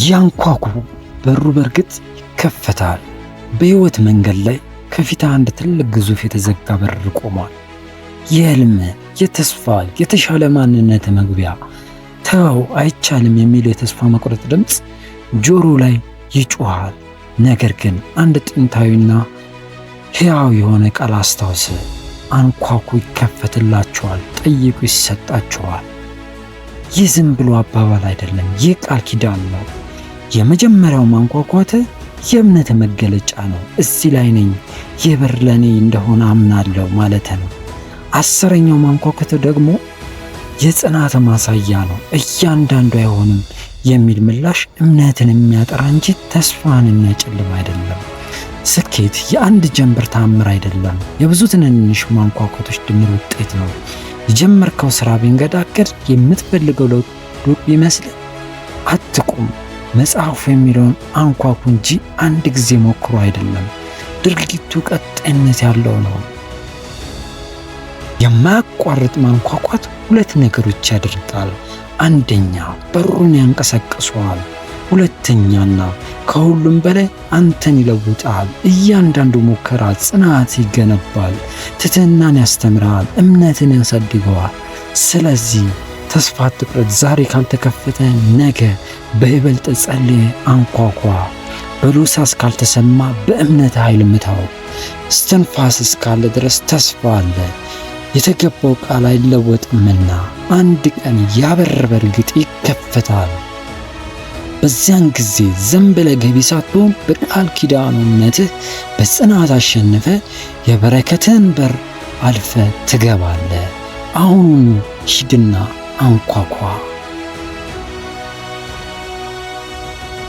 ያንኳኩ። በሩ በርግጥ ይከፈታል። በሕይወት መንገድ ላይ ከፊት አንድ ትልቅ ግዙፍ የተዘጋ በር ቆሟል። የሕልም፣ የተስፋ፣ የተሻለ ማንነት መግቢያ። ተው አይቻልም የሚለው የተስፋ መቁረጥ ድምፅ ጆሮ ላይ ይጮሃል። ነገር ግን አንድ ጥንታዊና ሕያው የሆነ ቃል አስታውስ። አንኳኩ ይከፈትላችኋል፣ ጠይቁ ይሰጣችኋል። ይህ ዝም ብሎ አባባል አይደለም፣ ይህ ቃል ኪዳን ነው። የመጀመሪያው ማንኳኳት የእምነት መገለጫ ነው። እዚህ ላይ ነኝ፣ ይህ በር ለእኔ እንደሆነ አምናለሁ ማለት ነው። 10ኛው ማንኳኳት ደግሞ የጽናት ማሳያ ነው። እያንዳንዱ አይሆንም የሚል ምላሽ እምነትን የሚያጠራ እንጂ ተስፋን የሚያጨልም አይደለም። ስኬት የአንድ ጀንበር ተአምር አይደለም፣ የብዙ ትንንሽ ማንኳኳቶች ድምር ውጤት ነው። የጀመርከው ሥራ ቢንገዳገድ፣ የምትፈልገው ለውጥ ሩቅ ቢመስል አትቁም። መጽሐፉ የሚለውን አንኳኩ እንጂ አንድ ጊዜ ሞክሮ አይደለም። ድርጊቱ ቀጣይነት ያለው ነው። የማያቋርጥ ማንኳኳት 2 ነገሮች ያደርጋል። አንደኛ በሩን ያንቀሳቅሰዋል። ሁለተኛና ከሁሉም በላይ አንተን ይለውጣል። እያንዳንዱ ሙከራ ጽናት ይገነባል፣ ትሕትናን ያስተምራል፣ እምነትን ያሳድገዋል። ስለዚህ ተስፋ አትቁረጥ። ዛሬ ካልተከፈተ ነገ በይበልጥ ጸልይ፣ አንኳኳ። በሉሳ እስካልተሰማ በእምነት ኃይል ምታው። እስትንፋስ እስካለ ድረስ ተስፋ አለ። የተገባው ቃል አይለወጥምና አንድ ቀን ያበር በርግጥ ይከፈታል። በዚያን ጊዜ ዝም ብለህ ገቢ ሳትሆን በቃል ኪዳኑ እምነትህ በጽናት አሸንፈ የበረከትን በር አልፈ ትገባለህ። አሁኑኑ ሂድና አንኳኳ።